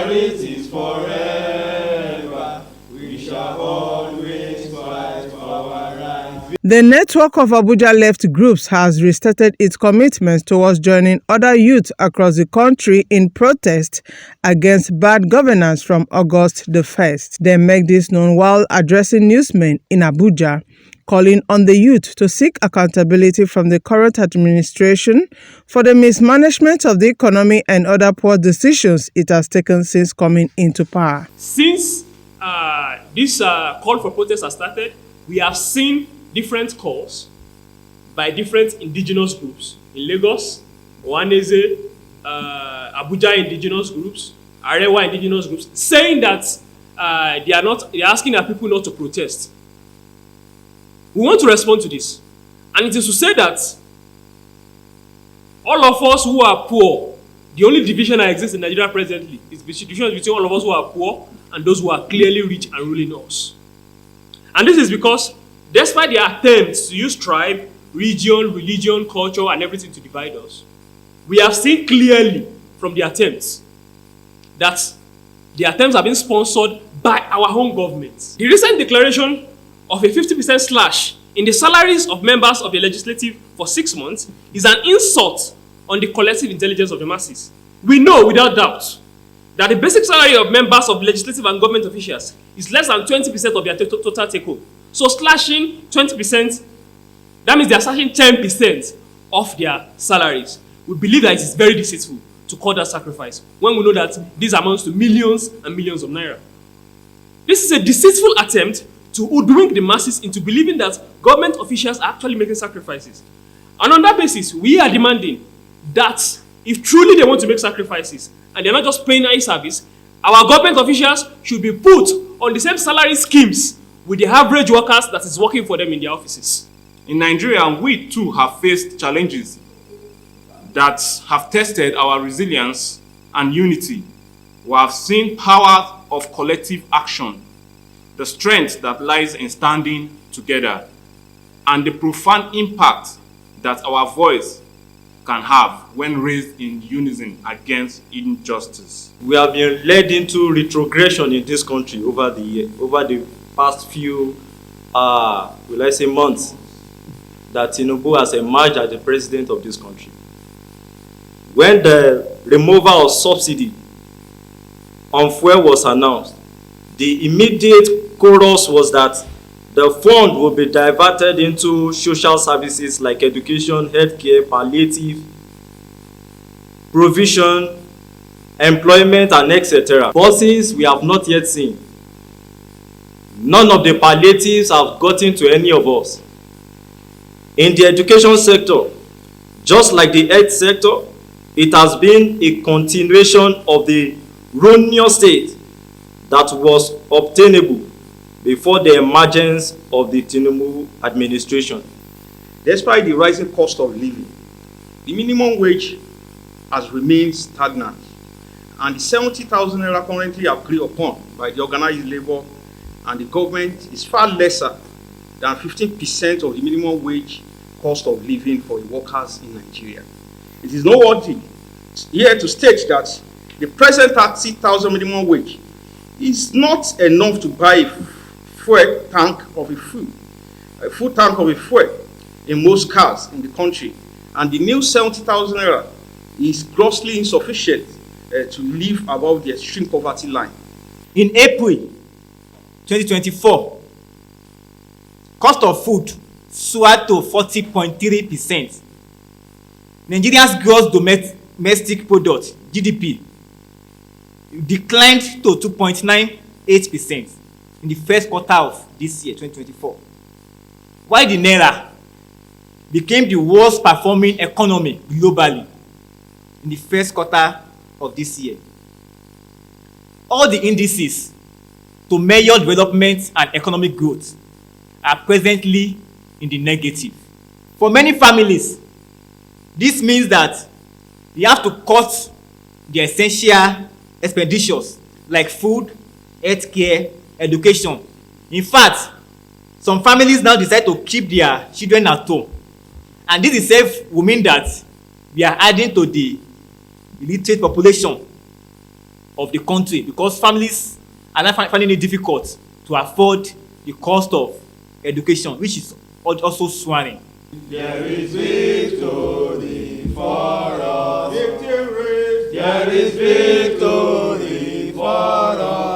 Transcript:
it is forever. We shall always fight for our rights. The Network of Abuja Left groups has restated its commitment towards joining other youth across the country in protest against bad governance from August the 1st. They make this known while addressing newsmen in Abuja, calling on the youth to seek accountability from the current administration for the mismanagement of the economy and other poor decisions it has taken since coming into power. Since this call for protest has started, we have seen different calls by different indigenous groups in Lagos, Ohaneze, Abuja indigenous groups, Arewa indigenous groups, saying that they are asking our people not to protest. We want to respond to this, and it is to say that all of us who are poor, the only division that exists in Nigeria presently is the division between all of us who are poor and those who are clearly rich and ruling us. And this is because despite their attempts to use tribe, region, religion, culture, and everything to divide us, we have seen clearly from the attempts that the attempts have been sponsored by our own government. The recent declaration of a 50% slash in the salaries of members of the legislative for 6 months is an insult on the collective intelligence of the masses. We know without doubt that the basic salary of members of legislative and government officials is less than 20% of their total take-home. So slashing 20%, that means they are slashing 10% of their salaries. We believe that it is very deceitful to call that sacrifice when we know that this amounts to millions and millions of naira. This is a deceitful attempt to hoodwink the masses into believing that government officials are actually making sacrifices. And on that basis, we are demanding that if truly they want to make sacrifices and they're not just paying eye service, our government officials should be put on the same salary schemes with the average workers that is working for them in their offices. In Nigeria, we too have faced challenges that have tested our resilience and unity. We have seen power of collective action, the strength that lies in standing together, and the profound impact that our voice can have when raised in unison against injustice. We have been led into retrogression in this country over the past few, months that Tinubu has emerged as the president of this country. When the removal of subsidy on fuel was announced, the immediate chorus was that the fund will be diverted into social services like education, healthcare, palliative, provision, employment, and etc. But since we have not yet seen, none of the palliatives have gotten to any of us. In the education sector, just like the health sector, it has been a continuation of the erroneous state that was obtainable before the emergence of the Tinubu administration. Despite the rising cost of living, the minimum wage has remained stagnant, and the 70,000 naira currently agreed upon by the organized labor and the government is far lesser than 15% of the minimum wage cost of living for the workers in Nigeria. It is noteworthy here to state that the present 30,000 minimum wage is not enough to buy a full tank of fuel in most cars in the country, and the new 70,000 naira is grossly insufficient to live above the extreme poverty line. In April 2024, cost of food soared to 40.3%. Nigeria's gross domestic product, GDP, declined to 2.98% in the first quarter of this year, 2024. While the Naira became the worst performing economy globally in the first quarter of this year. All the indices to measure development and economic growth are presently in the negative. For many families, this means that they have to cut their essential expenditures like food, healthcare, education. In fact, some families now decide to keep their children at home. And this itself will mean that we are adding to the illiterate population of the country because families are now finding it difficult to afford the cost of education, which is also soaring. There is victory for us. There is victory for us.